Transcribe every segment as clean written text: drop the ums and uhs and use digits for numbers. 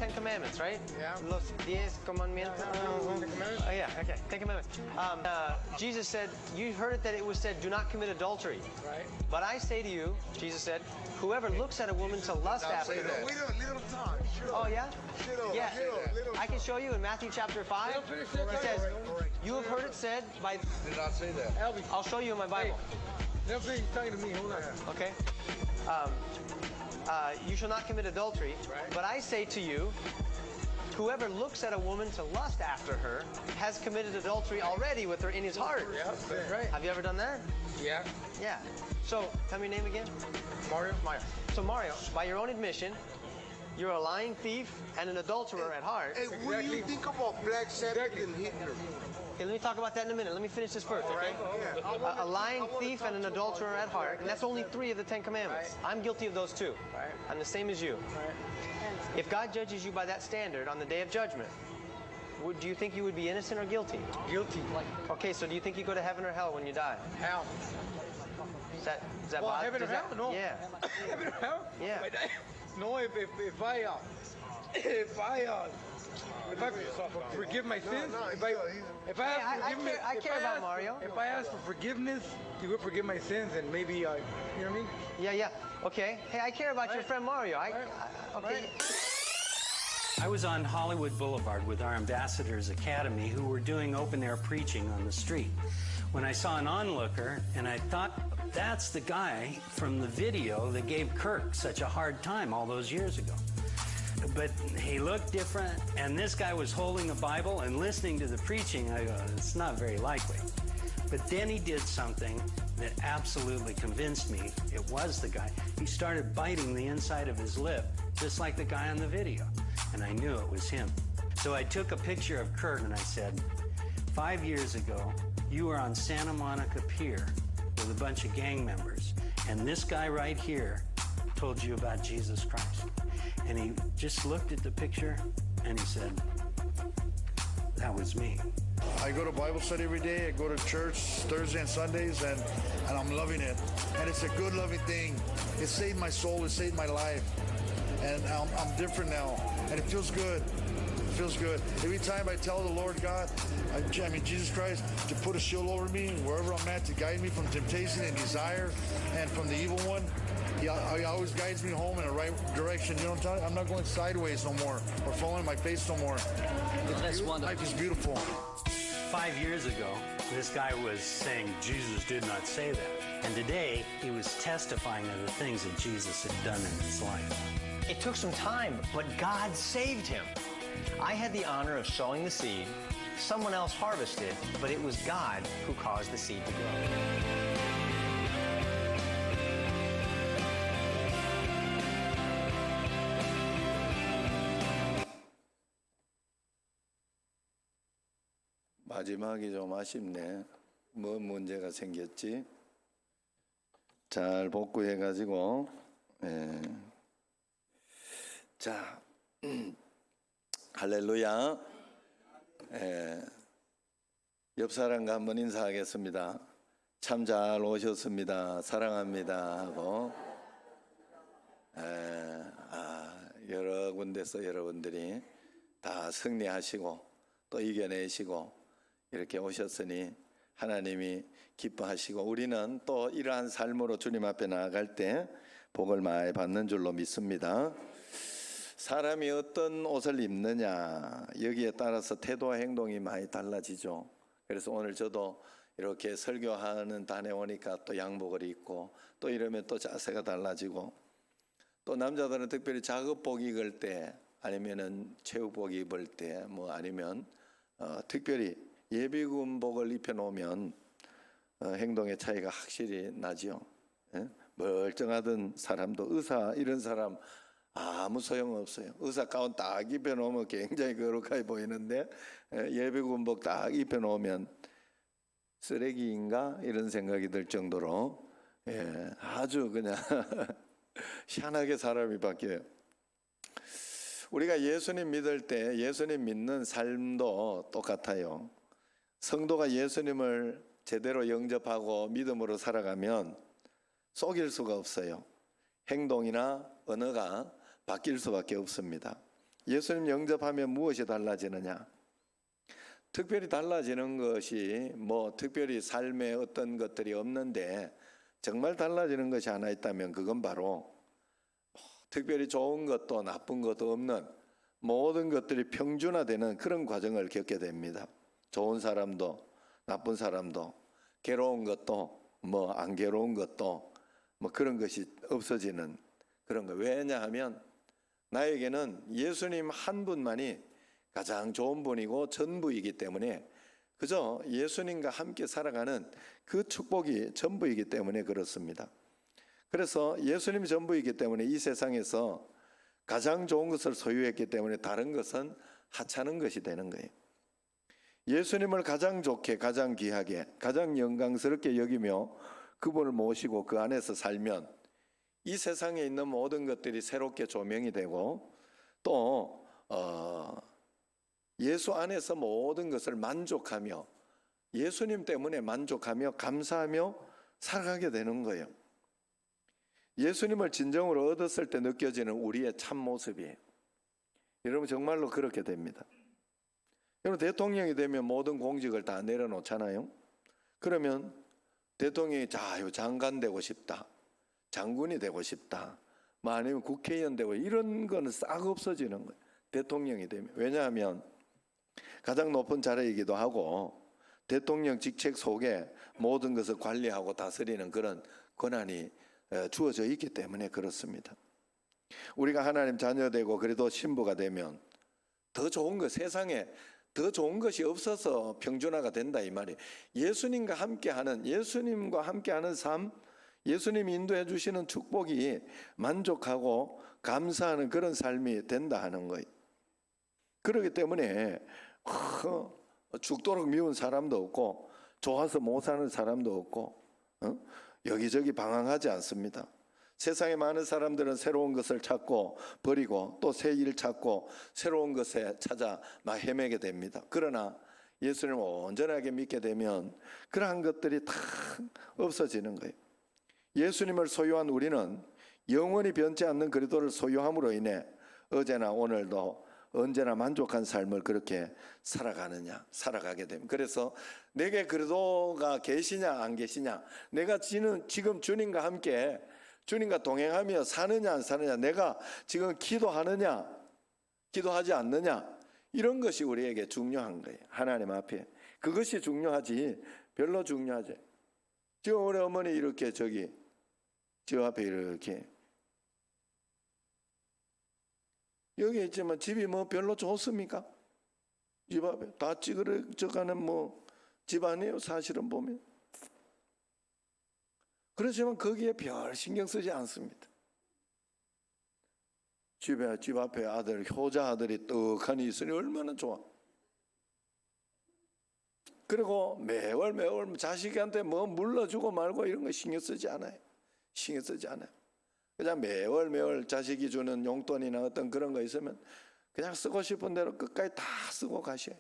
Ten Commandments, right? Yeah. Los 10 Commandments. Oh, yeah, okay. Ten Commandments. Jesus said, you heard it that it was said, do not commit adultery. Right. But I say to you, Jesus said, whoever looks at a woman to lust after her. Wait a little time. Oh, yeah? Yeah. Little I can show you in Matthew chapter 5. It says, you have heard it said by... Did not say that. Elvis, I'll show you in my Bible. Elvis, talking to me. Hold on. Okay? You shall not commit adultery. Right. But I say to you, whoever looks at a woman to lust after her has committed adultery already with her in his heart. Yeah, that's right. Have you ever done that? Yeah. Yeah. So, tell me your name again. Mario. Mario. So, Mario, by your own admission, you're a lying thief and an adulterer at heart. Hey, what do you think about Black Sabbath and Hitler? Okay, let me talk about that in a minute. Let me finish this first, okay? A lying thief and an adulterer at heart, and that's only 3 of the 10 Commandments. I'm guilty of those 2. Right. I'm the same as you. Right. If God judges you by that standard on the day of judgment, do you think you would be innocent or guilty? Guilty. Okay, so do you think you go to heaven or hell when you die? Hell. Is that Well, bother- heaven or does that- hell? No. Yeah. Heaven or hell? Yeah. No, if I forgive my sins, if I have forgiveness, I care if about ask- Mario. If I ask for forgiveness, you will forgive my sins, and maybe you know what I mean? Yeah. Okay. Hey, I care about your friend Mario. Okay. I was on Hollywood Boulevard with our Ambassadors Academy who were doing open-air preaching on the street when I saw an onlooker, and I thought, that's the guy from the video that gave Kirk such a hard time all those years ago. But he looked different, and this guy was holding a Bible and listening to the preaching. I go, it's not very likely. But then he did something that absolutely convinced me it was the guy. He started biting the inside of his lip, just like the guy on the video. And I knew it was him. So I took a picture of Kurt and I said, 5 years ago, you were on Santa Monica Pier with a bunch of gang members. And this guy right here told you about Jesus Christ. And he just looked at the picture and he said, that was me. I go to Bible study every day. I go to church Thursday and Sundays, and I'm loving it. And it's a good, loving thing. It saved my soul. It saved my life. And I'm different now. And it feels good. It feels good. Every time I tell the Lord God, I mean Jesus Christ, to put a shield over me, wherever I'm at, to guide me from temptation and desire and from the evil one, He always guides me home in the right direction. You know what I'm talking? I'm not going sideways no more or falling on my face no more. That's wonderful. Life is beautiful. 5 years ago, this guy was saying Jesus did not say that. And today, he was testifying of the things that Jesus had done in his life. It took some time, but God saved him. I had the honor of sowing the seed. Someone else harvested, but it was God who caused the seed to grow. 마지막이 좀 아쉽네. 뭐 문제가 생겼지? 잘 복구해가지고, 자, 할렐루야. 옆 사람과 한번 인사하겠습니다. 참 잘 오셨습니다. 사랑합니다. 하고, 여러 군데서 여러분들이 다 승리하시고 또 이겨내시고 이렇게 오셨으니 하나님이 기뻐하시고 우리는 또 이러한 삶으로 주님 앞에 나아갈 때 복을 많이 받는 줄로 믿습니다. 사람이 어떤 옷을 입느냐 여기에 따라서 태도와 행동이 많이 달라지죠. 그래서 오늘 저도 이렇게 설교하는 단에 오니까 또 양복을 입고 또 이러면 또 자세가 달라지고 또 남자들은 특별히 작업복 입을 때 아니면은 체육복 입을 때 뭐 아니면 특별히 예비군복을 입혀놓으면 행동의 차이가 확실히 나죠. 멀쩡하던 사람도 의사 이런 사람 아무 소용없어요. 의사 가운 딱 입혀놓으면 굉장히 거룩하게 보이는데 예비군복 딱 입혀놓으면 쓰레기인가 이런 생각이 들 정도로 아주 그냥 희한하게 사람이 바뀌어요. 우리가 예수님 믿을 때 예수님 믿는 삶도 똑같아요. 성도가 예수님을 제대로 영접하고 믿음으로 살아가면 속일 수가 없어요. 행동이나 언어가 바뀔 수밖에 없습니다. 예수님 영접하면 무엇이 달라지느냐? 특별히 달라지는 것이 뭐 특별히 삶에 어떤 것들이 없는데 정말 달라지는 것이 하나 있다면 그건 바로 특별히 좋은 것도 나쁜 것도 없는 모든 것들이 평준화되는 그런 과정을 겪게 됩니다. 좋은 사람도 나쁜 사람도 괴로운 것도 뭐 안 괴로운 것도 뭐 그런 것이 없어지는 그런 거. 왜냐하면 나에게는 예수님 한 분만이 가장 좋은 분이고 전부이기 때문에 그저 예수님과 함께 살아가는 그 축복이 전부이기 때문에 그렇습니다. 그래서 예수님이 전부이기 때문에 이 세상에서 가장 좋은 것을 소유했기 때문에 다른 것은 하찮은 것이 되는 거예요. 예수님을 가장 좋게, 가장 귀하게, 가장 영광스럽게 여기며 그분을 모시고 그 안에서 살면 이 세상에 있는 모든 것들이 새롭게 조명이 되고 또 예수 안에서 모든 것을 만족하며 예수님 때문에 만족하며 감사하며 살아가게 되는 거예요. 예수님을 진정으로 얻었을 때 느껴지는 우리의 참 모습이에요. 여러분 정말로 그렇게 됩니다. 여러분 대통령이 되면 모든 공직을 다 내려놓잖아요. 그러면 대통령이 장관 되고 싶다, 장군이 되고 싶다, 뭐 아니면 국회의원 되고 이런 거는 싹 없어지는 거예요. 대통령이 되면. 왜냐하면 가장 높은 자리이기도 하고 대통령 직책 속에 모든 것을 관리하고 다스리는 그런 권한이 주어져 있기 때문에 그렇습니다. 우리가 하나님 자녀되고 그래도 신부가 되면 더 좋은 것, 세상에 더 좋은 것이 없어서 평준화가 된다 이 말이에요. 예수님과 함께하는 삶, 예수님이 인도해 주시는 축복이 만족하고 감사하는 그런 삶이 된다 하는 거예요. 그렇기 때문에 죽도록 미운 사람도 없고 좋아서 못 사는 사람도 없고 여기저기 방황하지 않습니다. 세상에 많은 사람들은 새로운 것을 찾고 버리고 또 새 일 찾고 새로운 것에 찾아 막 헤매게 됩니다. 그러나 예수님을 온전하게 믿게 되면 그러한 것들이 다 없어지는 거예요. 예수님을 소유한 우리는 영원히 변치 않는 그리스도를 소유함으로 인해 어제나 오늘도 언제나 만족한 삶을 그렇게 살아가게 됩니다. 그래서 내게 그리스도가 계시냐 안 계시냐, 내가 지금 주님과 함께 주님과 동행하며 사느냐 안 사느냐, 내가 지금 기도하느냐 기도하지 않느냐, 이런 것이 우리에게 중요한 거예요. 하나님 앞에 그것이 중요하지 별로 중요하지. 지금 우리 어머니 이렇게 저 앞에 이렇게 여기 있지만 집이 뭐 별로 좋습니까? 집 앞에 다 찌그러져가는 뭐 집 아니에요 사실은 보면. 그렇지만 거기에 별 신경 쓰지 않습니다. 집 앞에 효자 아들이 떡하니 있으니 얼마나 좋아. 그리고 매월 자식한테 뭐 물러주고 말고 이런 거 신경 쓰지 않아요. 그냥 매월 자식이 주는 용돈이나 어떤 그런 거 있으면 그냥 쓰고 싶은 대로 끝까지 다 쓰고 가셔요.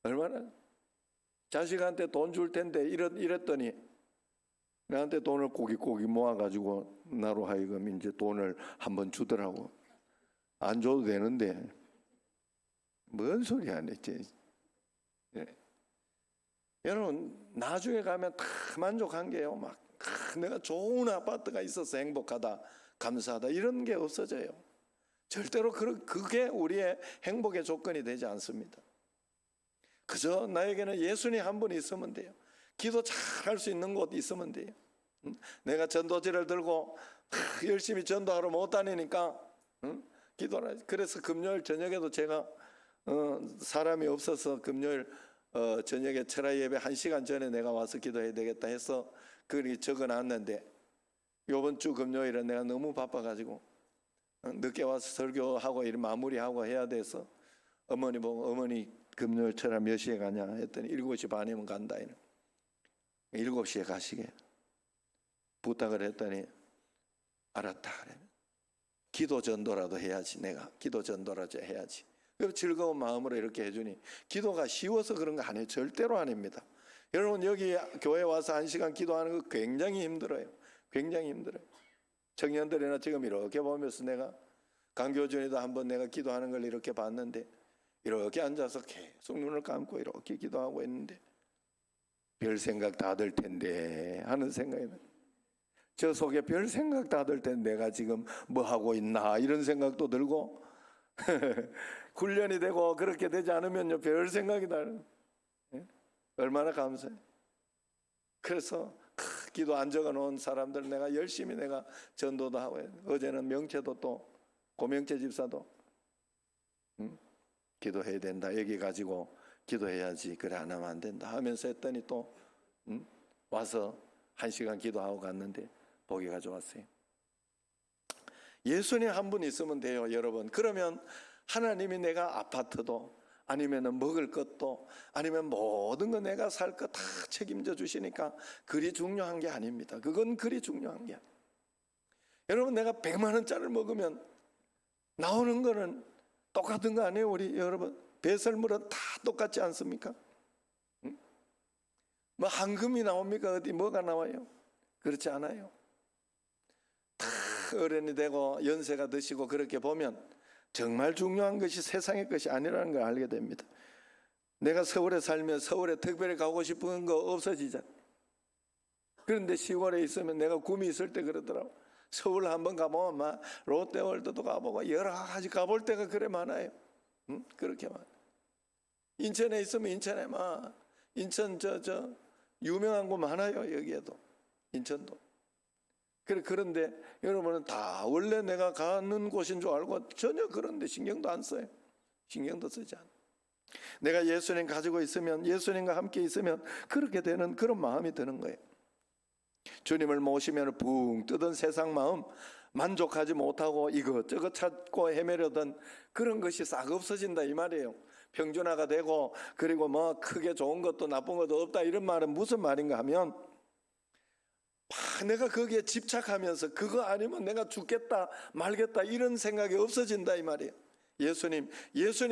얼마나 자식한테 돈 줄 텐데 이랬더니 나한테 돈을 고기 모아가지고 나로 하여금 이제 돈을 한번 주더라고. 안 줘도 되는데 뭔 소리 안 했지. 예. 여러분 나중에 가면 다 만족한 게요. 막 내가 좋은 아파트가 있어서 행복하다, 감사하다 이런 게 없어져요. 절대로 그게 우리의 행복의 조건이 되지 않습니다. 그저 나에게는 예수님 한 분 있으면 돼요. 기도 잘 할 수 있는 곳 있으면 돼요. 내가 전도지를 들고 열심히 전도하러 못 다니니까 기도를. 그래서 금요일 저녁에도 제가 사람이 없어서 금요일 저녁에 철야 예배 1시간 전에 내가 와서 기도해야 되겠다 해서 그렇게 적어놨는데 이번 주 금요일은 내가 너무 바빠가지고 늦게 와서 설교하고 이런 마무리하고 해야 돼서 어머니 보고 어머니 금요일 철야 몇 시에 가냐 했더니 7시 반이면 간다. 7시에 가시게 부탁을 했더니 알았다 그래. 기도 전도라도 해야지. 내가 기도 전도라도 해야지. 즐거운 마음으로 이렇게 해주니 기도가 쉬워서 그런 거 아니에요. 절대로 아닙니다. 여러분 여기 교회 와서 1시간 기도하는 거 굉장히 힘들어요. 굉장히 힘들어요. 청년들이나 지금 이렇게 보면서 내가 강교준이도 한번 내가 기도하는 걸 이렇게 봤는데 이렇게 앉아서 계속 눈을 감고 이렇게 기도하고 있는데 별 생각 다 들 텐데 하는 생각이 나요. 저 속에 별 생각 다 들 텐데 내가 지금 뭐 하고 있나 이런 생각도 들고 훈련이 되고 그렇게 되지 않으면요 별 생각이 나는 얼마나 감사해. 그래서 기도 안 적어놓은 사람들 내가 열심히 내가 전도도 하고 어제는 명태도 또 고명태 집사도 기도해야 된다 여기 가지고 기도해야지 그래 안 하면 안 된다 하면서 했더니 또 와서 1시간 기도하고 갔는데 보기가 좋았어요. 예수님 한 분 있으면 돼요 여러분. 그러면 하나님이 내가 아파트도 아니면 먹을 것도 아니면 모든 거 내가 살 거 다 책임져 주시니까 그리 중요한 게 아닙니다. 그건 그리 중요한 게 아니에요. 여러분 내가 100만 원짜리를 먹으면 나오는 거는 똑같은 거 아니에요 우리 여러분? 배설물은 다 똑같지 않습니까? 뭐 황금이 나옵니까? 어디 뭐가 나와요? 그렇지 않아요. 다 어른이 되고 연세가 드시고 그렇게 보면 정말 중요한 것이 세상의 것이 아니라는 걸 알게 됩니다. 내가 서울에 살면 서울에 특별히 가고 싶은 거 없어지잖아. 그런데 시골에 있으면 내가 꿈이 있을 때 그러더라고. 서울 한번 가보면 막 롯데월드도 가보고 여러 가지 가볼 때가 그래 많아요. 그렇게 많아. 인천에 있으면 인천에 막 인천 저 유명한 곳 많아요. 여기에도 인천도. 그런데 여러분은 다 원래 내가 가는 곳인 줄 알고 전혀 그런데 신경도 안 써요. 신경도 쓰지 않아. 내가 예수님 가지고 있으면 예수님과 함께 있으면 그렇게 되는 그런 마음이 드는 거예요. 주님을 모시면 붕 뜨던 세상 마음 만족하지 못하고 이것저것 찾고 헤매려던 그런 것이 싹 없어진다 이 말이에요. 평준화가 되고 그리고 뭐 크게 좋은 것도 나쁜 것도 없다 이런 말은 무슨 말인가 하면 내가 거기에 집착하면서 그거 아니면 내가 죽겠다 말겠다 이런 생각이 없어진다 이 말이에요. 예수님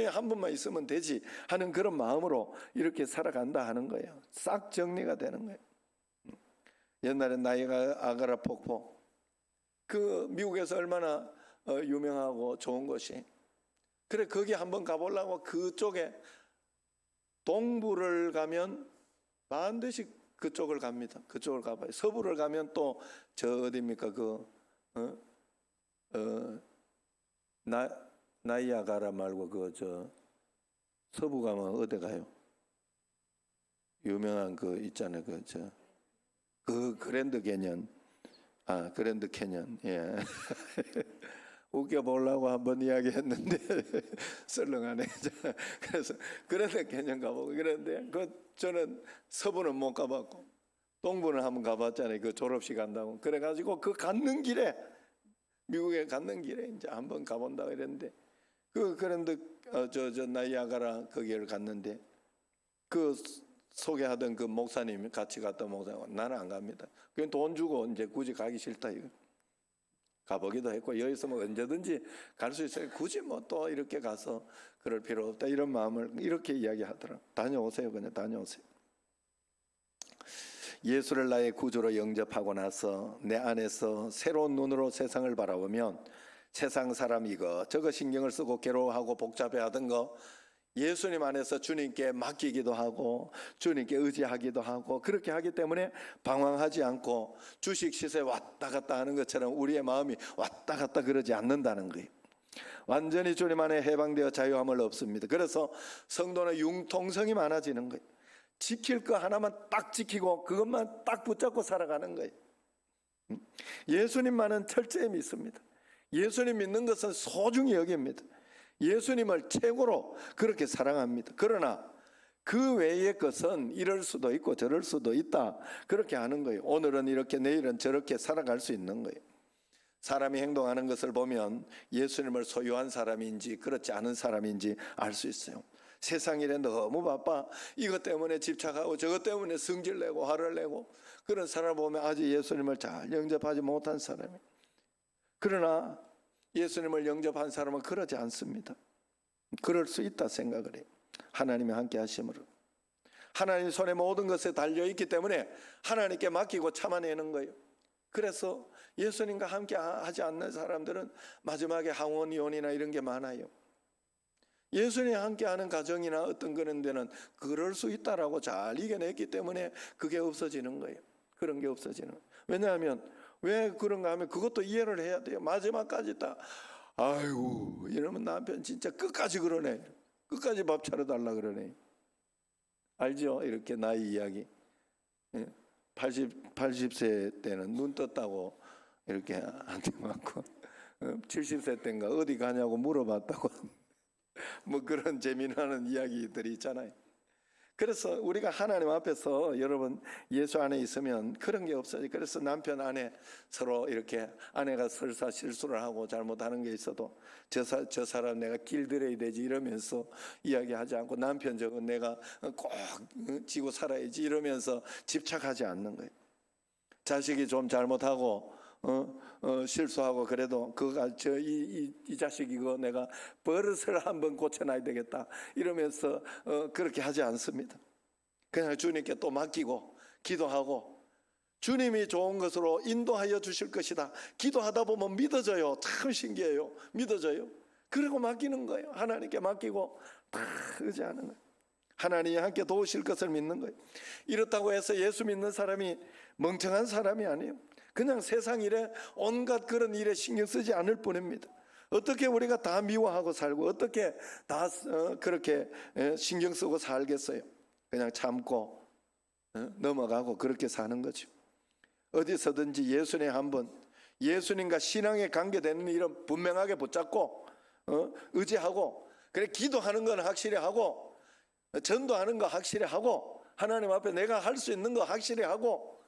한 분만 있으면 되지 하는 그런 마음으로 이렇게 살아간다 하는 거예요. 싹 정리가 되는 거예요. 옛날에 나이아가라 폭포 그 미국에서 얼마나 유명하고 좋은 곳이 그래 거기 한번 가보려고 그쪽에 동부를 가면 반드시 그쪽을 갑니다. 그쪽을 가봐요. 서부를 가면 또 저 어디입니까 나이아가라 말고 그 저 서부 가면 어디 가요? 유명한 그 있잖아요. 그 그랜드 캐년. 그랜드 캐년. 예. 웃겨보려고 한번 이야기했는데 썰렁하네. 그래서 그랜드 캐년 가보고 그랬는데 저는 서부는 못 가봤고 동부는 한번 가봤잖아요. 그 졸업식 간다고. 그래가지고 그 갔는 길에 미국에 갔는 길에 이제 한번 가본다고 그랬는데 그 그랜드 저 나이아가라 거기를 갔는데 그 소개하던 그 목사님이 같이 갔던 목사님 나는 안 갑니다. 그냥 돈 주고 이제 굳이 가기 싫다 이거. 가보기도 했고 여기서 뭐 언제든지 갈 수 있어요. 굳이 뭐 또 이렇게 가서 그럴 필요 없다 이런 마음을 이렇게 이야기하더라고요. 다녀오세요. 그냥 다녀오세요. 예수를 나의 구주로 영접하고 나서 내 안에서 새로운 눈으로 세상을 바라보면 세상 사람 이것저것 신경을 쓰고 괴로워하고 복잡해하던 거 예수님 안에서 주님께 맡기기도 하고 주님께 의지하기도 하고 그렇게 하기 때문에 방황하지 않고 주식 시세 왔다 갔다 하는 것처럼 우리의 마음이 왔다 갔다 그러지 않는다는 거예요. 완전히 주님 안에 해방되어 자유함을 얻습니다. 그래서 성도는 융통성이 많아지는 거예요. 지킬 거 하나만 딱 지키고 그것만 딱 붙잡고 살아가는 거예요. 예수님만은 철저히 믿습니다. 예수님 믿는 것은 소중히 여깁니다. 예수님을 최고로 그렇게 사랑합니다. 그러나 그 외의 것은 이럴 수도 있고 저럴 수도 있다 그렇게 하는 거예요. 오늘은 이렇게 내일은 저렇게 살아갈 수 있는 거예요. 사람이 행동하는 것을 보면 예수님을 소유한 사람인지 그렇지 않은 사람인지 알 수 있어요. 세상 일에 너무 바빠 이것 때문에 집착하고 저것 때문에 성질내고 화를 내고 그런 사람을 보면 아직 예수님을 잘 영접하지 못한 사람이에요. 그러나 예수님을 영접한 사람은 그러지 않습니다. 그럴 수 있다 생각을 해요. 하나님이 함께 하심으로 하나님 손에 모든 것에 달려있기 때문에 하나님께 맡기고 참아내는 거예요. 그래서 예수님과 함께 하지 않는 사람들은 마지막에 항원 이혼이나 이런 게 많아요. 예수님과 함께하는 가정이나 어떤 그런 데는 그럴 수 있다라고 잘 이겨냈기 때문에 그게 없어지는 거예요. 그런 게 없어지는 거예요. 왜냐하면 왜 그런가 하면 그것도 이해를 해야 돼요. 마지막까지 다 아이고 이러면 남편 진짜 끝까지 그러네. 끝까지 밥 차려달라 그러네. 알죠? 이렇게 나이 이야기. 80세 때는 눈 떴다고 이렇게 한테 맞고 70세 때인가 어디 가냐고 물어봤다고 뭐 그런 재미나는 이야기들이 있잖아요. 그래서 우리가 하나님 앞에서 여러분 예수 안에 있으면 그런 게 없어요. 그래서 남편 아내 서로 이렇게 아내가 설사 실수를 하고 잘못하는 게 있어도 저 사람 내가 길들여야 되지 이러면서 이야기하지 않고 남편 저거 내가 꼭 지고 살아야지 이러면서 집착하지 않는 거예요. 자식이 좀 잘못하고 실수하고 그래도 그가 이 자식 이거 내가 버릇을 한번 고쳐놔야 되겠다 이러면서 그렇게 하지 않습니다. 그냥 주님께 또 맡기고 기도하고 주님이 좋은 것으로 인도하여 주실 것이다. 기도하다 보면 믿어져요. 참 신기해요. 믿어져요. 그리고 맡기는 거예요. 하나님께 맡기고 다 의지하는 거예요. 하나님이 함께 도우실 것을 믿는 거예요. 이렇다고 해서 예수 믿는 사람이 멍청한 사람이 아니에요. 그냥 세상 일에 온갖 그런 일에 신경 쓰지 않을 뿐입니다. 어떻게 우리가 다 미워하고 살고 어떻게 다 그렇게 신경 쓰고 살겠어요. 그냥 참고 넘어가고 그렇게 사는 거죠. 어디서든지 예수님 한번 예수님과 신앙에 관계되는 일은 분명하게 붙잡고 의지하고 그래 기도하는 건 확실히 하고 전도하는 거 확실히 하고 하나님 앞에 내가 할 수 있는 거 확실히 하고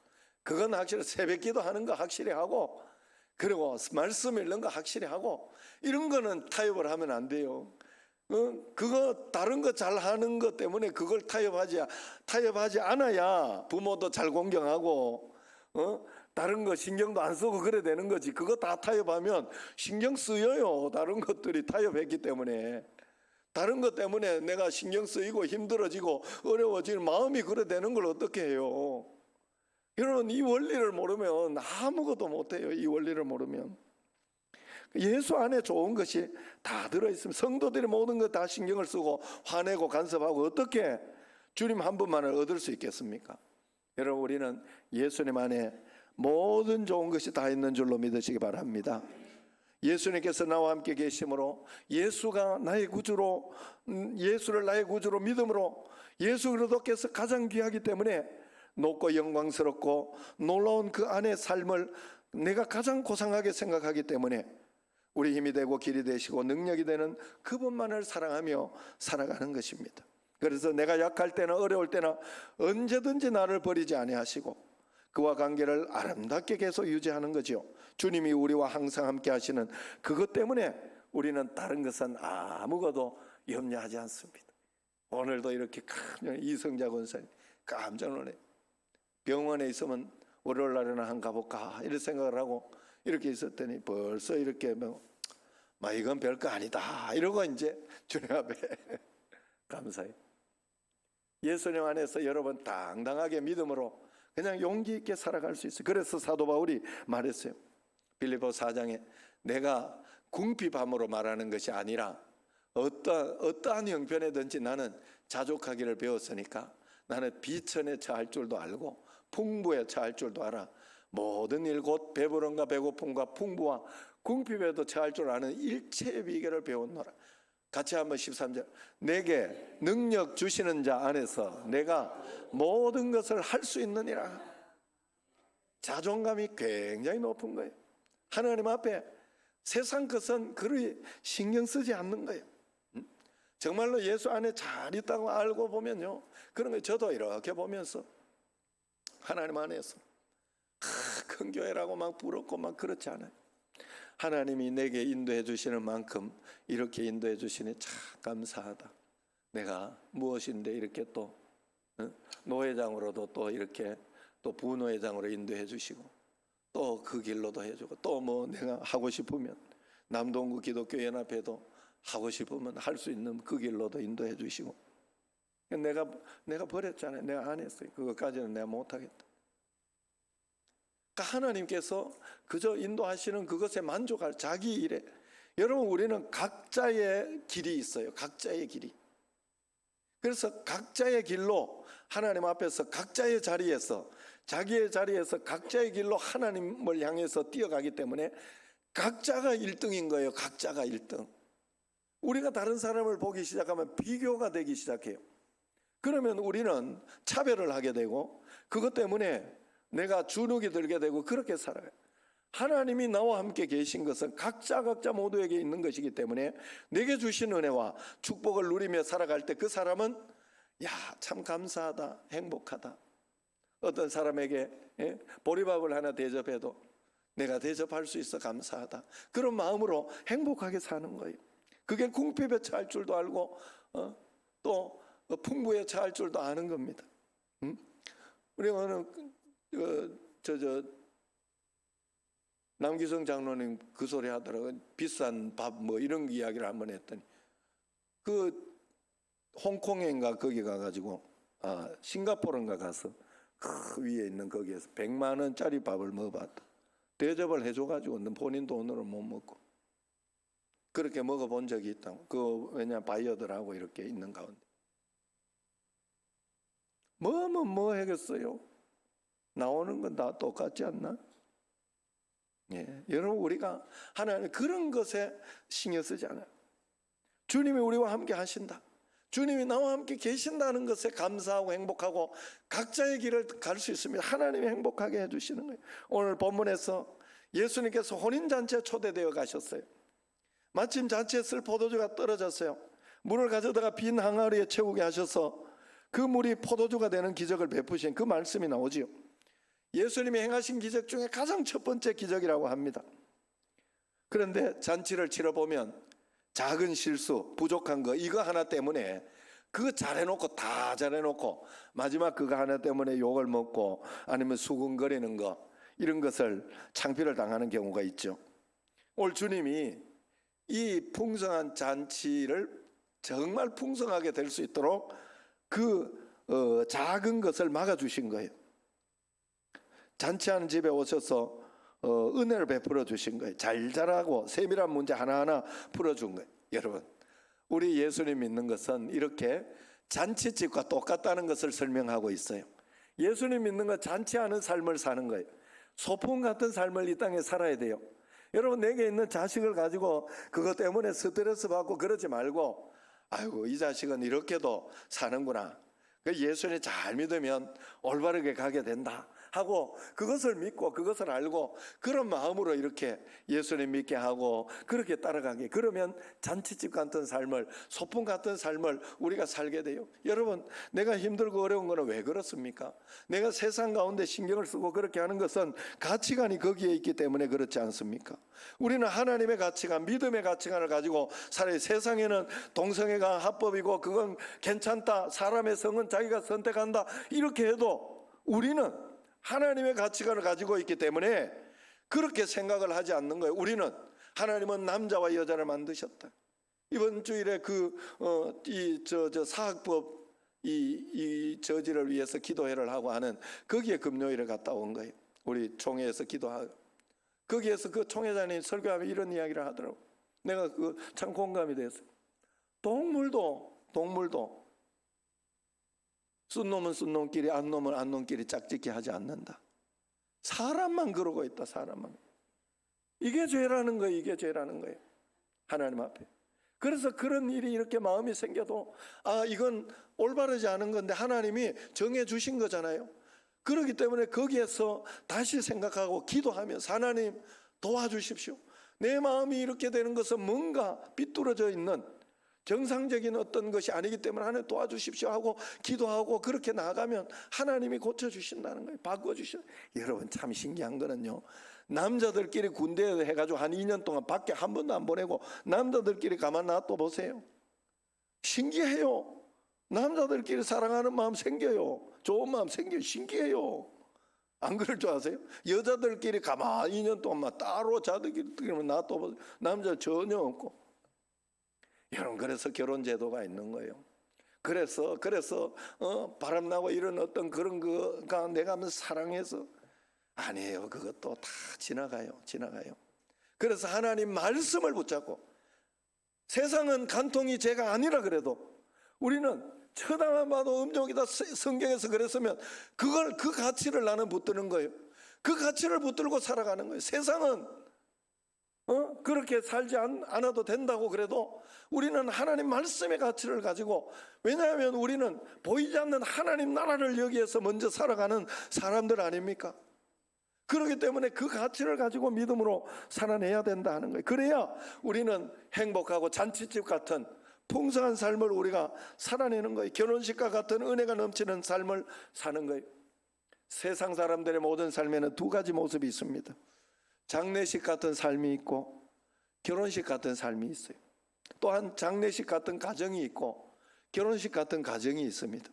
그건 확실히 새벽 기도하는 거 확실히 하고 그리고 말씀 읽는 거 확실히 하고 이런 거는 타협을 하면 안 돼요. 그거 다른 거 잘하는 것 때문에 그걸 타협하지 않아야 부모도 잘 공경하고 다른 거 신경도 안 쓰고 그래 되는 거지. 그거 다 타협하면 신경 쓰여요. 다른 것들이 타협했기 때문에. 다른 것 때문에 내가 신경 쓰이고 힘들어지고 어려워지는 마음이 그래 되는 걸 어떻게 해요? 여러분 이 원리를 모르면 아무것도 못해요. 이 원리를 모르면. 예수 안에 좋은 것이 다 들어있으면 성도들이 모든 것 다 신경을 쓰고 화내고 간섭하고 어떻게 주님 한 분만을 얻을 수 있겠습니까? 여러분 우리는 예수님 안에 모든 좋은 것이 다 있는 줄로 믿으시기 바랍니다. 예수님께서 나와 함께 계심으로 예수가 나의 구주로 예수를 나의 구주로 믿음으로 예수 그리스도께서 가장 귀하기 때문에 높고 영광스럽고 놀라운 그 안의 삶을 내가 가장 고상하게 생각하기 때문에 우리 힘이 되고 길이 되시고 능력이 되는 그분만을 사랑하며 살아가는 것입니다. 그래서 내가 약할 때나 어려울 때나 언제든지 나를 버리지 아니하시고 그와 관계를 아름답게 계속 유지하는 거죠. 주님이 우리와 항상 함께 하시는 그것 때문에 우리는 다른 것은 아무것도 염려하지 않습니다. 오늘도 이렇게 큰 이성자 권사님 깜짝 놀래요. 병원에 있으면 월요일 날에나 한 가볼까 이런 생각을 하고 이렇게 있었더니 벌써 이렇게 이건 별거 아니다 이러고 이제 주님 앞에 감사해요. 예수님 안에서 여러분 당당하게 믿음으로 그냥 용기 있게 살아갈 수 있어요. 그래서 사도 바울이 말했어요. 빌립보 4장에 내가 궁핍함으로 말하는 것이 아니라 어떠한 형편에든지 나는 자족하기를 배웠으니까 나는 비천에 처할 줄도 알고 풍부에 처할 줄도 알아. 모든 일 곧 배부름과 배고픔과 풍부와 궁핍에도 처할 줄 아는 일체의 비결을 배웠노라. 같이 한번 13절 내게 능력 주시는 자 안에서 내가 모든 것을 할 수 있느니라. 자존감이 굉장히 높은 거예요. 하나님 앞에 세상 것은 그리 신경 쓰지 않는 거예요. 정말로 예수 안에 잘 있다고 알고 보면요 그런 거 저도 이렇게 보면서 하나님 안에서 큰 교회라고 막 부럽고 막 그렇지 않아요. 하나님이 내게 인도해 주시는 만큼 이렇게 인도해 주시니 참 감사하다. 내가 무엇인데 이렇게 또 노회장으로도 또 이렇게 또 부노회장으로 인도해 주시고 또 그 길로도 해주고 또 뭐 내가 하고 싶으면 남동구 기독교 연합회도 하고 싶으면 할 수 있는 그 길로도 인도해 주시고 내가 버렸잖아요. 내가 안 했어요. 그것까지는 내가 못하겠다. 그러니까 하나님께서 그저 인도하시는 그것에 만족할 자기 일에, 여러분 우리는 각자의 길이 있어요. 각자의 길이. 그래서 각자의 길로 하나님 앞에서 각자의 자리에서, 자기의 자리에서 각자의 길로 하나님을 향해서 뛰어가기 때문에 각자가 1등인 거예요. 각자가 1등. 우리가 다른 사람을 보기 시작하면 비교가 되기 시작해요. 그러면 우리는 차별을 하게 되고 그것 때문에 내가 주눅이 들게 되고 그렇게 살아요. 하나님이 나와 함께 계신 것은 각자 모두에게 있는 것이기 때문에 내게 주신 은혜와 축복을 누리며 살아갈 때 그 사람은 야, 참 감사하다, 행복하다. 어떤 사람에게 보리밥을 하나 대접해도 내가 대접할 수 있어 감사하다. 그런 마음으로 행복하게 사는 거예요. 그게 궁핍에 처할 줄도 알고 또 풍부에 처할 줄도 아는 겁니다. 우리가 오늘 남기성 장로님 그 소리 하더라고요. 비싼 밥 뭐 이런 이야기를 한번 했더니 그 홍콩인가 거기 가가지고 싱가포르인가 가서 그 위에 있는 거기에서 100만 원짜리 밥을 먹어봤다. 대접을 해줘가지고 본인 돈으로 못 먹고 그렇게 먹어본 적이 있다고. 그 왜냐 바이어들하고 이렇게 있는 가운데 뭐 하겠어요? 나오는 건 다 똑같지 않나? 예, 여러분 우리가 하나님 그런 것에 신경 쓰지 않아요. 주님이 우리와 함께 하신다. 주님이 나와 함께 계신다는 것에 감사하고 행복하고 각자의 길을 갈 수 있습니다. 하나님이 행복하게 해주시는 거예요. 오늘 본문에서 예수님께서 혼인잔치에 초대되어 가셨어요. 마침 잔치에 쓸 포도주가 떨어졌어요. 물을 가져다가 빈 항아리에 채우게 하셔서 그 물이 포도주가 되는 기적을 베푸신 그 말씀이 나오지요. 예수님이 행하신 기적 중에 가장 첫 번째 기적이라고 합니다. 그런데 잔치를 치러보면 작은 실수, 부족한 거 이거 하나 때문에 그거 잘해놓고 다 잘해놓고 마지막 그거 하나 때문에 욕을 먹고 아니면 수군거리는 거 이런 것을 창피를 당하는 경우가 있죠. 오늘 주님이 이 풍성한 잔치를 정말 풍성하게 될 수 있도록 그 작은 것을 막아주신 거예요. 잔치하는 집에 오셔서 은혜를 베풀어 주신 거예요. 잘 자라고 세밀한 문제 하나하나 풀어준 거예요. 여러분 우리 예수님 믿는 것은 이렇게 잔치집과 똑같다는 것을 설명하고 있어요. 예수님 믿는 건 잔치하는 삶을 사는 거예요. 소풍 같은 삶을 이 땅에 살아야 돼요. 여러분 내게 있는 자식을 가지고 그것 때문에 스트레스 받고 그러지 말고 아이고 이 자식은 이렇게도 사는구나. 예수님 잘 믿으면 올바르게 가게 된다 하고 그것을 믿고 그것을 알고 그런 마음으로 이렇게 예수님 믿게 하고 그렇게 따라가게, 그러면 잔치집 같은 삶을, 소풍 같은 삶을 우리가 살게 돼요. 여러분 내가 힘들고 어려운 거는 왜 그렇습니까? 내가 세상 가운데 신경을 쓰고 그렇게 하는 것은 가치관이 거기에 있기 때문에 그렇지 않습니까? 우리는 하나님의 가치관, 믿음의 가치관을 가지고 살아요. 세상에는 동성애가 합법이고 그건 괜찮다, 사람의 성은 자기가 선택한다 이렇게 해도 우리는 하나님의 가치관을 가지고 있기 때문에 그렇게 생각을 하지 않는 거예요. 우리는 하나님은 남자와 여자를 만드셨다. 이번 주일에 사학법 이 저지를 위해서 기도회를 하고 하는 거기에 금요일에 갔다 온 거예요. 우리 총회에서 기도하고 거기에서 그 총회장님 설교하면 이런 이야기를 하더라고. 내가 참 공감이 됐어요. 동물도 쓴 놈은 쓴 놈끼리 안 놈은 안 놈끼리 짝짓기 하지 않는다. 사람만 그러고 있다. 사람만. 이게 죄라는 거예요. 이게 죄라는 거예요. 하나님 앞에. 그래서 그런 일이 이렇게 마음이 생겨도 이건 올바르지 않은 건데 하나님이 정해 주신 거잖아요. 그렇기 때문에 거기에서 다시 생각하고 기도하면서 하나님 도와주십시오. 내 마음이 이렇게 되는 것은 뭔가 삐뚤어져 있는 정상적인 어떤 것이 아니기 때문에 하나님 도와주십시오 하고 기도하고 그렇게 나아가면 하나님이 고쳐주신다는 거예요. 바꿔주셔. 여러분 참 신기한 거는요, 남자들끼리 군대에 해가지고 한 2년 동안 밖에 한 번도 안 보내고 남자들끼리 가만 놔둬 보세요. 신기해요. 남자들끼리 사랑하는 마음 생겨요. 좋은 마음 생겨요. 신기해요. 안 그럴 줄 아세요? 여자들끼리 가만히 2년 동안 따로 자들끼리 놔둬 보세요. 남자 전혀 없고. 여러분 그래서 결혼 제도가 있는 거예요. 그래서 바람나고 이런 어떤 그런 거가 내가 하면 사랑해서 아니에요. 그것도 다 지나가요. 그래서 하나님 말씀을 붙잡고, 세상은 간통이 죄가 아니라 그래도 우리는 처당한 바도 음욕이다 성경에서 그랬으면 그 가치를 나는 붙드는 거예요. 그 가치를 붙들고 살아가는 거예요. 세상은 그렇게 살지 않아도 된다고 그래도 우리는 하나님 말씀의 가치를 가지고, 왜냐하면 우리는 보이지 않는 하나님 나라를 여기에서 먼저 살아가는 사람들 아닙니까? 그렇기 때문에 그 가치를 가지고 믿음으로 살아내야 된다 하는 거예요. 그래야 우리는 행복하고 잔치집 같은 풍성한 삶을 우리가 살아내는 거예요. 결혼식과 같은 은혜가 넘치는 삶을 사는 거예요. 세상 사람들의 모든 삶에는 두 가지 모습이 있습니다. 장례식 같은 삶이 있고 결혼식 같은 삶이 있어요. 또한 장례식 같은 가정이 있고 결혼식 같은 가정이 있습니다.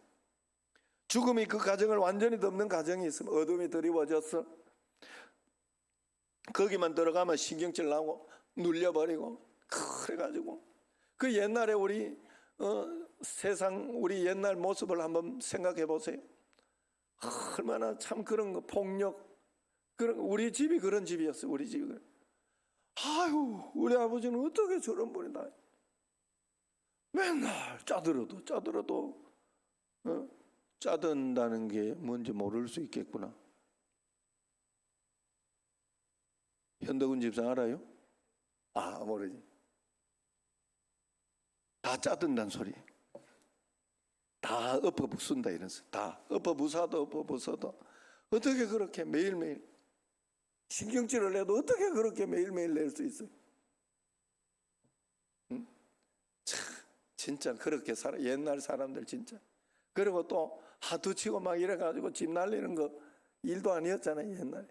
죽음이 그 가정을 완전히 덮는 가정이 있으면 어둠이 드리워져서 거기만 들어가면 신경질 나고 눌려버리고, 그래가지고 그 옛날에 우리 우리 옛날 모습을 한번 생각해 보세요. 얼마나 참 그런 거, 폭력, 우리 집이 그런 집이었어요. 우리 집이. 아유, 우리 아버지는 어떻게 저런 분이다. 맨날 짜들어도 짜든다는 게 뭔지 모를 수 있겠구나. 현덕은 집사 알아요? 모르지. 다 짜든다는 소리. 다 엎어부순다 이런 소리. 다 엎어부사도 어떻게 그렇게 매일매일 신경질을 내도 어떻게 그렇게 매일매일 낼 수 있어요? 응? 참 진짜 그렇게 살아. 옛날 사람들 진짜. 그리고 또 하두치고 막 이래가지고 집 날리는 거 일도 아니었잖아요. 옛날에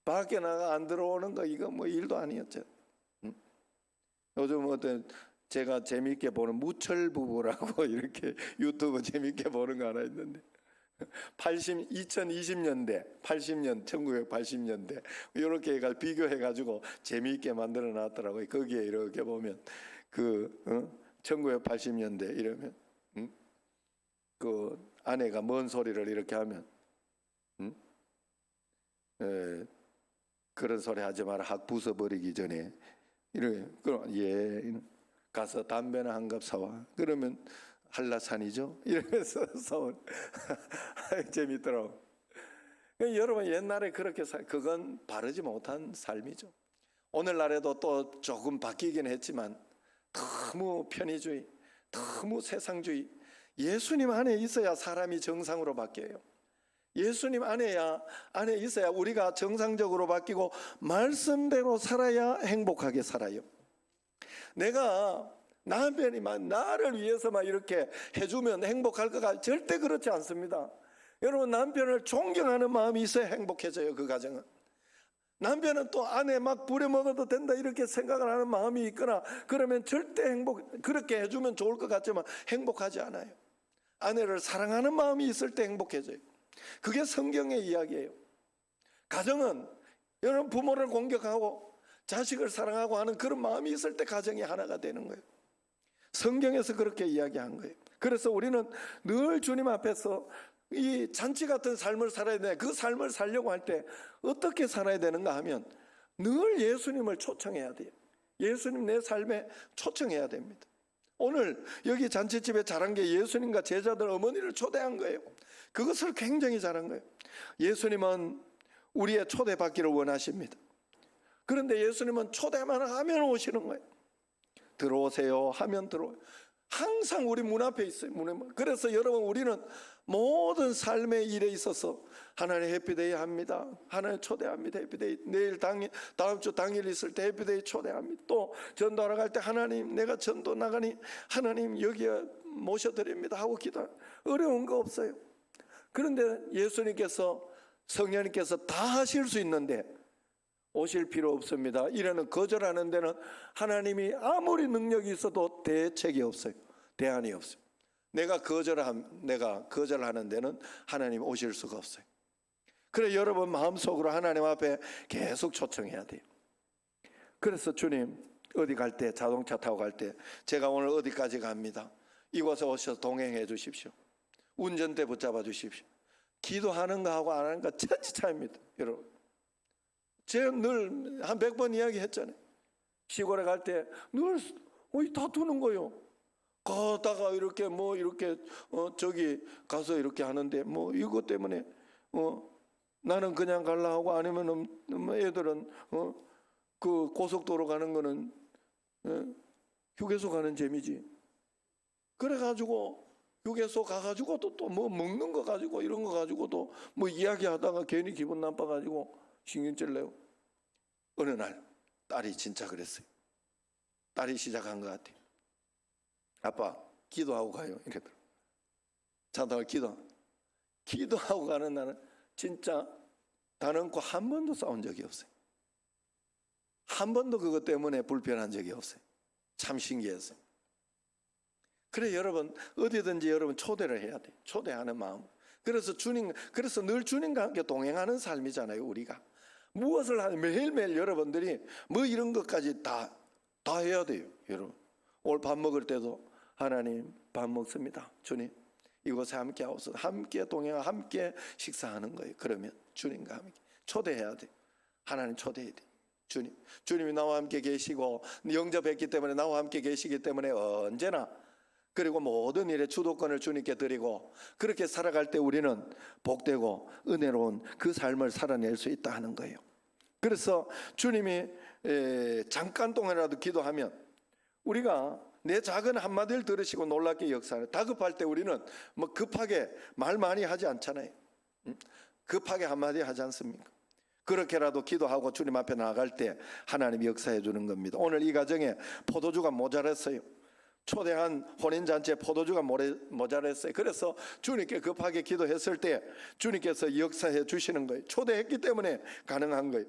밖에 나가 안 들어오는 거 이거 뭐 일도 아니었죠. 응? 요즘 어떤 제가 재미있게 보는 무철 부부라고 이렇게 유튜브 재미있게 보는 거 하나 있는데 2020년대 80년 1980년대 이렇게 해가 비교해가지고 재미있게 만들어 놨더라고요. 거기에 이렇게 보면 1980년대 이러면 그 아내가 뭔 소리를 이렇게 하면 그런 소리 하지 마라. 확 부숴버리기 전에 이렇게 가서 담배나 한 갑 사와. 그러면 한라산이죠. 이러면서 사온. 재밌더라고. 여러분 옛날에 그렇게 그건 바르지 못한 삶이죠. 오늘날에도 또 조금 바뀌긴 했지만 너무 편의주의, 너무 세상주의. 예수님 안에 있어야 사람이 정상으로 바뀌어요. 예수님 안에 있어야 우리가 정상적으로 바뀌고 말씀대로 살아야 행복하게 살아요. 내가 남편이 나를 위해서만 이렇게 해주면 행복할 거가 절대 그렇지 않습니다. 여러분 남편을 존경하는 마음이 있어야 행복해져요. 그 가정은. 남편은 또 아내 막 부려먹어도 된다 이렇게 생각을 하는 마음이 있거나 그러면 절대 그렇게 해주면 좋을 것 같지만 행복하지 않아요. 아내를 사랑하는 마음이 있을 때 행복해져요. 그게 성경의 이야기예요. 가정은 여러분 부모를 공격하고 자식을 사랑하고 하는 그런 마음이 있을 때 가정이 하나가 되는 거예요. 성경에서 그렇게 이야기한 거예요. 그래서 우리는 늘 주님 앞에서 이 잔치 같은 삶을 살아야 되는데 그 삶을 살려고 할 때 어떻게 살아야 되는가 하면 늘 예수님을 초청해야 돼요. 예수님 내 삶에 초청해야 됩니다. 오늘 여기 잔치집에 잘한 게 예수님과 제자들 어머니를 초대한 거예요. 그것을 굉장히 잘한 거예요. 예수님은 우리의 초대받기를 원하십니다. 그런데 예수님은 초대만 하면 오시는 거예요. 들어오세요 하면 들어오요. 항상 우리 문 앞에 있어요. 그래서 여러분 우리는 모든 삶의 일에 있어서 하나님 해피데이 합니다. 하나님 초대합니다. 해피데이. 내일 다음 주 당일 있을 때 해피데이 초대합니다. 또 전도하러 갈 때 하나님 내가 전도 나가니 하나님 여기에 모셔드립니다 하고 기도. 어려운 거 없어요. 그런데 예수님께서 성령님께서 다 하실 수 있는데 오실 필요 없습니다. 이러는 거절하는 데는 하나님이 아무리 능력이 있어도 대책이 없어요. 대안이 없어요. 내가 거절하는 데는 하나님 오실 수가 없어요. 그래 여러분 마음속으로 하나님 앞에 계속 초청해야 돼요. 그래서 주님 어디 갈 때 자동차 타고 갈 때 제가 오늘 어디까지 갑니다. 이곳에 오셔서 동행해 주십시오. 운전대 붙잡아 주십시오. 기도하는 거하고 안 하는 거 천지 차이입니다, 여러분. 제가 늘 한 100번 이야기했잖아요. 시골에 갈 때 늘 다투는 거요. 가다가 이렇게 이렇게 저기 가서 이렇게 하는데 이것 때문에 나는 그냥 갈라 하고 아니면은 애들은 그 고속도로 가는 거는 휴게소 가는 재미지. 그래가지고 휴게소 가가지고 또 먹는 거 가지고 이런 거 가지고도 이야기하다가 괜히 기분 나빠가지고 신경질 내고. 어느 날 딸이 진짜 그랬어요. 딸이 시작한 것 같아요. 아빠 기도하고 가요 이랬더라. 자다가 기도하고 가는 날은 진짜 다른거 한 번도 싸운 적이 없어요. 한 번도 그것 때문에 불편한 적이 없어요. 참 신기했어요. 그래 여러분 어디든지 여러분 초대를 해야 돼요. 초대하는 마음. 그래서 늘 주님과 함께 동행하는 삶이잖아요. 우리가 무엇을 하든 매일매일 여러분들이 이런 것까지 다 해야 돼요. 여러분 오늘 밥 먹을 때도 하나님 밥 먹습니다. 주님 이곳에 함께 하옵소서. 함께 동행하고 함께 식사하는 거예요. 그러면 주님과 함께 초대해야 돼요. 하나님 초대해야 돼요. 주님이 나와 함께 계시고 영접했기 때문에 나와 함께 계시기 때문에 언제나 그리고 모든 일에 주도권을 주님께 드리고 그렇게 살아갈 때 우리는 복되고 은혜로운 그 삶을 살아낼 수 있다 하는 거예요. 그래서 주님이 잠깐 동안이라도 기도하면 우리가 내 작은 한마디를 들으시고 놀랍게 역사하는. 다급할 때 우리는 급하게 말 많이 하지 않잖아요. 급하게 한마디 하지 않습니까? 그렇게라도 기도하고 주님 앞에 나아갈 때 하나님이 역사해 주는 겁니다. 오늘 이 가정에 포도주가 모자랐어요. 초대한 혼인잔치에 포도주가 모자랐어요. 그래서 주님께 급하게 기도했을 때 주님께서 역사해 주시는 거예요. 초대했기 때문에 가능한 거예요.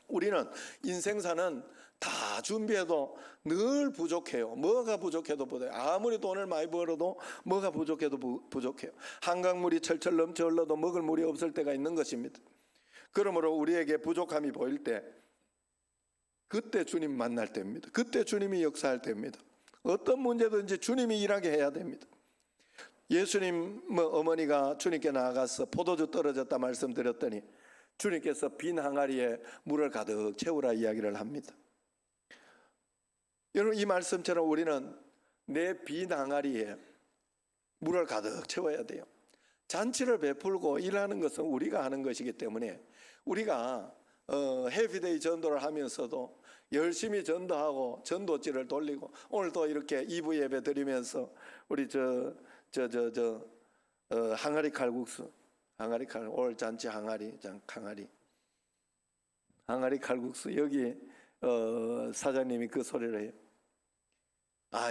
우리는 인생사는 다 준비해도 늘 부족해요. 뭐가 부족해도 부족해요. 아무리 돈을 많이 벌어도 뭐가 부족해도 부족해요. 한강물이 철철 넘쳐 흘러도 먹을 물이 없을 때가 있는 것입니다. 그러므로 우리에게 부족함이 보일 때 그때 주님 만날 때입니다. 그때 주님이 역사할 때입니다. 어떤 문제든지 주님이 일하게 해야 됩니다. 예수님 어머니가 주님께 나아가서 포도주 떨어졌다 말씀드렸더니 주님께서 빈 항아리에 물을 가득 채우라 이야기를 합니다. 여러분 이 말씀처럼 우리는 내 빈 항아리에 물을 가득 채워야 돼요. 잔치를 베풀고 일하는 것은 우리가 하는 것이기 때문에 우리가 해피데이 전도를 하면서도 열심히 전도하고 전도지를 돌리고 오늘도 이렇게 2부 예배 드리면서 우리 항아리 칼국수 올 잔치 항아리 칼국수 여기 사장님이 그 소리를 해요.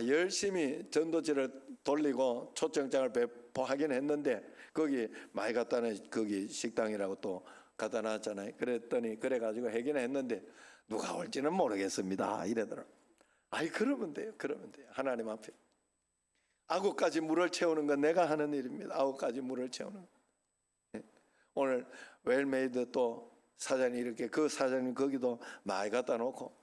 열심히 전도지를 돌리고 초청장을 배포하긴 했는데 거기 많이 갖다 놔 거기 식당이라고 또 갖다 놨잖아요. 그래가지고 하긴 했는데 누가 올지는 모르겠습니다 이러더라고. 그러면 돼요. 하나님 앞에 아구까지 물을 채우는 건 내가 하는 일입니다. 아구까지 물을 채우는 거. 오늘 웰메이드 또 사장이 이렇게 그 사장님 거기도 많이 갖다 놓고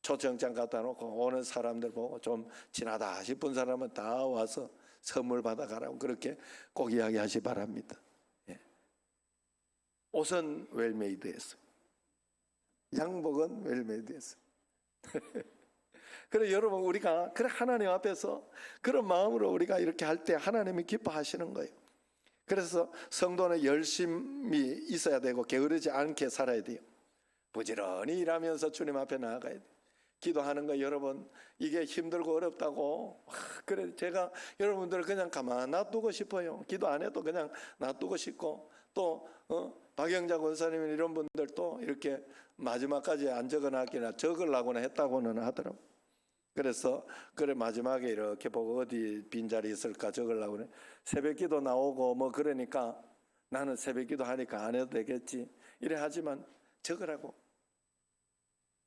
초청장 갖다 놓고 오는 사람들 보고 좀 친하다 싶은 사람은 다 와서 선물 받아가라고 그렇게 꼭 이야기하시 바랍니다. 옷은 웰메이드했어요. 양복은 웰메이드했어요. 그래 여러분 우리가 하나님 앞에서 그런 마음으로 우리가 이렇게 할 때 하나님이 기뻐하시는 거예요. 그래서 성도는 열심히 있어야 되고 게으르지 않게 살아야 돼요. 부지런히 일하면서 주님 앞에 나아가야 돼요. 기도하는 거 여러분 이게 힘들고 어렵다고 그래 제가 여러분들을 그냥 가만 놔두고 싶어요. 기도 안 해도 그냥 놔두고 싶고 또 박영자 권사님 이런 분들도 이렇게 마지막까지 안 적어놨기나 적으려고는 했다고는 하더라고요. 그래서 마지막에 이렇게 보고 어디 빈자리 있을까 적으려고 그래. 새벽기도 나오고 그러니까 나는 새벽기도 하니까 안 해도 되겠지 이래 하지만 적으라고.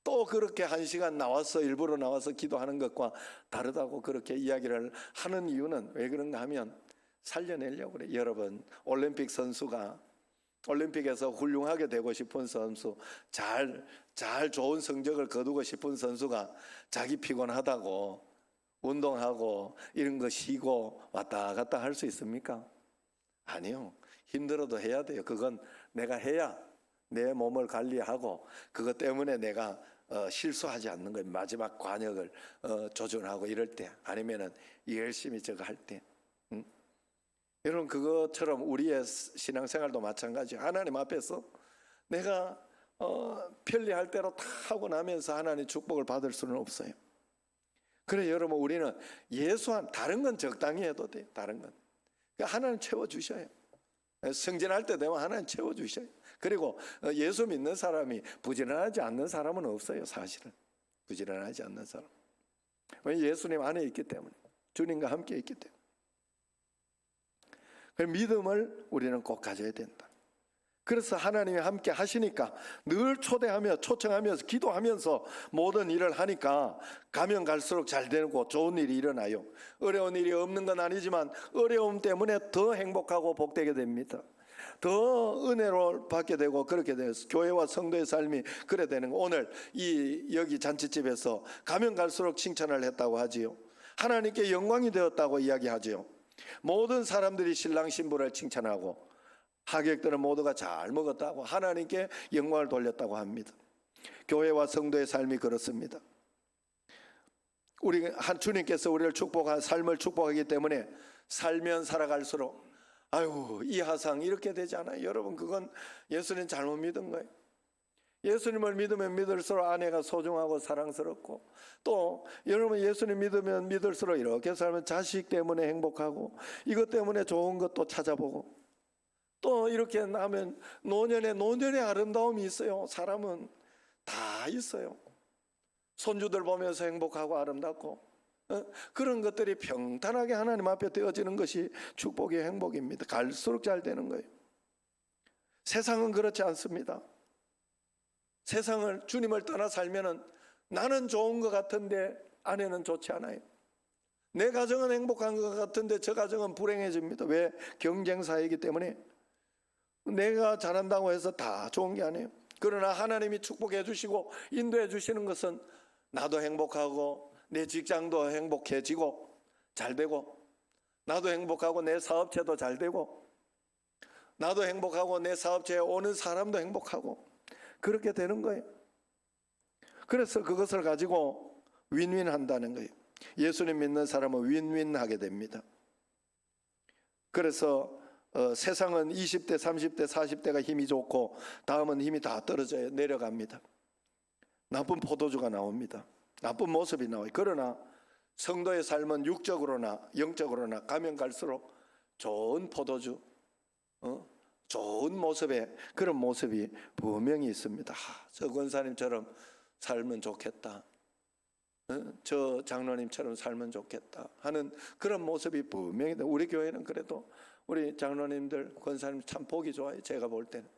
또 그렇게 1시간 일부러 나와서 기도하는 것과 다르다고 그렇게 이야기를 하는 이유는 왜 그런가 하면 살려내려고 그래. 여러분 올림픽 선수가 올림픽에서 훌륭하게 되고 싶은 선수 잘 좋은 성적을 거두고 싶은 선수가 자기 피곤하다고 운동하고 이런 거 쉬고 왔다 갔다 할 수 있습니까? 아니요. 힘들어도 해야 돼요. 그건 내가 해야 내 몸을 관리하고 그것 때문에 내가 실수하지 않는 거예요. 마지막 관역을 조준하고 이럴 때, 아니면은 열심히 저거 할 때. 여러분, 그것처럼 우리의 신앙생활도 마찬가지예요. 하나님 앞에서 내가 편리할 대로 다 하고 나면서 하나님 축복을 받을 수는 없어요. 그래 여러분, 우리는 예수한 다른 건 적당히 해도 돼요. 다른 건 하나님 채워주셔요. 승진할 때 되면 하나님 채워주셔요. 그리고 예수 믿는 사람이 부지런하지 않는 사람은 없어요. 사실은 부지런하지 않는 사람, 예수님 안에 있기 때문에, 주님과 함께 있기 때문에. 그 믿음을 우리는 꼭 가져야 된다. 그래서 하나님이 함께 하시니까 늘 초대하며 초청하면서 기도하면서 모든 일을 하니까 가면 갈수록 잘 되고 좋은 일이 일어나요. 어려운 일이 없는 건 아니지만 어려움 때문에 더 행복하고 복되게 됩니다. 더 은혜를 받게 되고 그렇게 돼서 교회와 성도의 삶이 그래 되는 거. 오늘 여기 잔치집에서 가면 갈수록 칭찬을 했다고 하지요. 하나님께 영광이 되었다고 이야기하지요. 모든 사람들이 신랑 신부를 칭찬하고 하객들은 모두가 잘 먹었다고 하나님께 영광을 돌렸다고 합니다. 교회와 성도의 삶이 그렇습니다. 우리 주님께서 우리를 축복한 삶을 축복하기 때문에 살면 살아갈수록 아유, 이 하상 이렇게 되지 않아요. 여러분, 그건 예수님 잘못 믿은 거예요. 예수님을 믿으면 믿을수록 아내가 소중하고 사랑스럽고, 또 여러분 예수님 믿으면 믿을수록 이렇게 살면 자식 때문에 행복하고, 이것 때문에 좋은 것도 찾아보고, 또 이렇게 하면 노년의 아름다움이 있어요. 사람은 다 있어요. 손주들 보면서 행복하고 아름답고, 그런 것들이 평탄하게 하나님 앞에 되어지는 것이 축복의 행복입니다. 갈수록 잘 되는 거예요. 세상은 그렇지 않습니다. 세상을 주님을 떠나 살면은 나는 좋은 것 같은데 아내는 좋지 않아요. 내 가정은 행복한 것 같은데 저 가정은 불행해집니다. 왜? 경쟁사이기 때문에. 내가 잘한다고 해서 다 좋은 게 아니에요. 그러나 하나님이 축복해 주시고 인도해 주시는 것은 나도 행복하고 내 직장도 행복해지고 잘 되고, 나도 행복하고 내 사업체도 잘 되고, 나도 행복하고 내 사업체에 오는 사람도 행복하고, 그렇게 되는 거예요. 그래서 그것을 가지고 윈윈 한다는 거예요. 예수님 믿는 사람은 윈윈하게 됩니다. 그래서 세상은 20대, 30대, 40대가 힘이 좋고 다음은 힘이 다 떨어져요. 내려갑니다. 나쁜 포도주가 나옵니다. 나쁜 모습이 나와요. 그러나 성도의 삶은 육적으로나 영적으로나 가면 갈수록 좋은 포도주, 좋은 모습에 그런 모습이 분명히 있습니다. 저 권사님처럼 살면 좋겠다, 저 장로님처럼 살면 좋겠다 하는 그런 모습이 분명히. 우리 교회는 그래도 우리 장로님들, 권사님 참 보기 좋아요. 제가 볼 때는.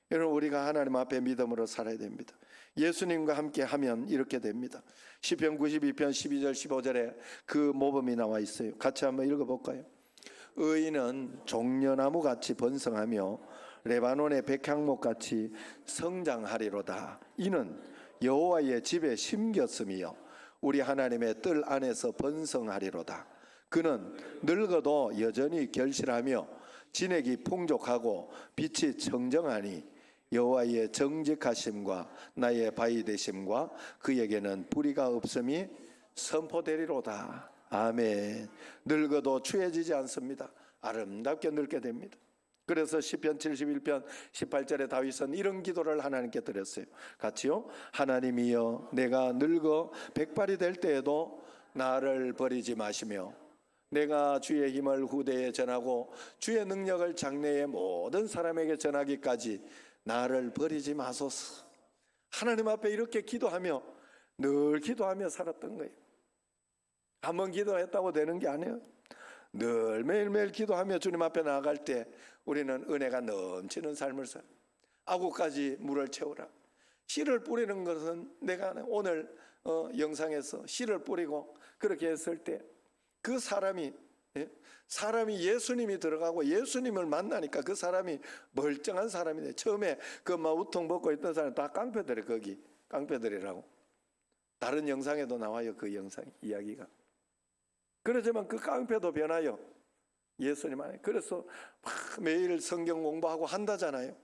여러분, 우리가 하나님 앞에 믿음으로 살아야 됩니다. 예수님과 함께 하면 이렇게 됩니다. 시편 92편 12절 15절에 그 모범이 나와 있어요. 같이 한번 읽어볼까요? 의인은 종려나무같이 번성하며 레바논의 백향목같이 성장하리로다. 이는 여호와의 집에 심겼으며 우리 하나님의 뜰 안에서 번성하리로다. 그는 늙어도 여전히 결실하며 진액이 풍족하고 빛이 청정하니 여호와의 정직하심과 나의 바위 되심과 그에게는 불의가 없음이 선포되리로다. 아멘. 늙어도 추해지지 않습니다. 아름답게 늙게 됩니다. 그래서 시편 71편 18절에 다윗은 이런 기도를 하나님께 드렸어요. 같이요. 하나님이여, 내가 늙어 백발이 될 때에도 나를 버리지 마시며 내가 주의 힘을 후대에 전하고 주의 능력을 장래의 모든 사람에게 전하기까지 나를 버리지 마소서. 하나님 앞에 이렇게 기도하며 늘 기도하며 살았던 거예요. 한번 기도했다고 되는 게 아니에요. 늘 매일매일 기도하며 주님 앞에 나아갈 때 우리는 은혜가 넘치는 삶을 살아요. 아구까지 물을 채우라. 씨를 뿌리는 것은 내가 오늘 영상에서 씨를 뿌리고 그렇게 했을 때 그 사람이 예수님이 들어가고 예수님을 만나니까 그 사람이 멀쩡한 사람이 돼. 처음에 그 막 우통 벗고 있던 사람 다 깡패들이, 거기 깡패들이라고. 다른 영상에도 나와요. 그 영상 이야기가. 그렇지만 그 깡패도 변하여 예수님 안에. 그래서 막 매일 성경 공부하고 한다잖아요.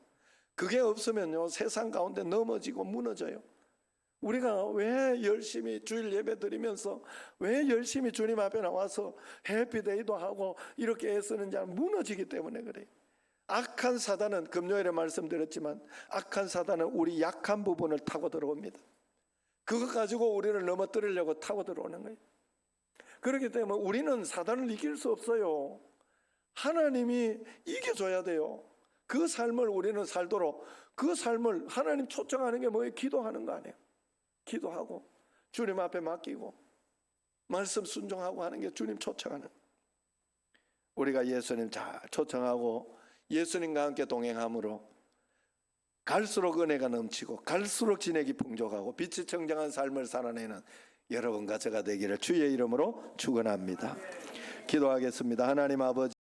그게 없으면요, 세상 가운데 넘어지고 무너져요. 우리가 왜 열심히 주일 예배 드리면서 왜 열심히 주님 앞에 나와서 해피데이도 하고 이렇게 애쓰는지 무너지기 때문에 그래요. 악한 사단은, 금요일에 말씀드렸지만 악한 사단은 우리 약한 부분을 타고 들어옵니다. 그거 가지고 우리를 넘어뜨리려고 타고 들어오는 거예요. 그렇기 때문에 우리는 사단을 이길 수 없어요. 하나님이 이겨줘야 돼요. 그 삶을 우리는 살도록, 그 삶을 하나님 초청하는 게 뭐예요? 기도하는 거 아니에요. 기도하고 주님 앞에 맡기고 말씀 순종하고 하는 게 주님 초청하는. 우리가 예수님 잘 초청하고 예수님과 함께 동행함으로 갈수록 은혜가 넘치고 갈수록 진액이 풍족하고 빛이 청정한 삶을 살아내는 여러분과 제가 되기를 주의 이름으로 축원합니다. 기도하겠습니다. 하나님 아버지,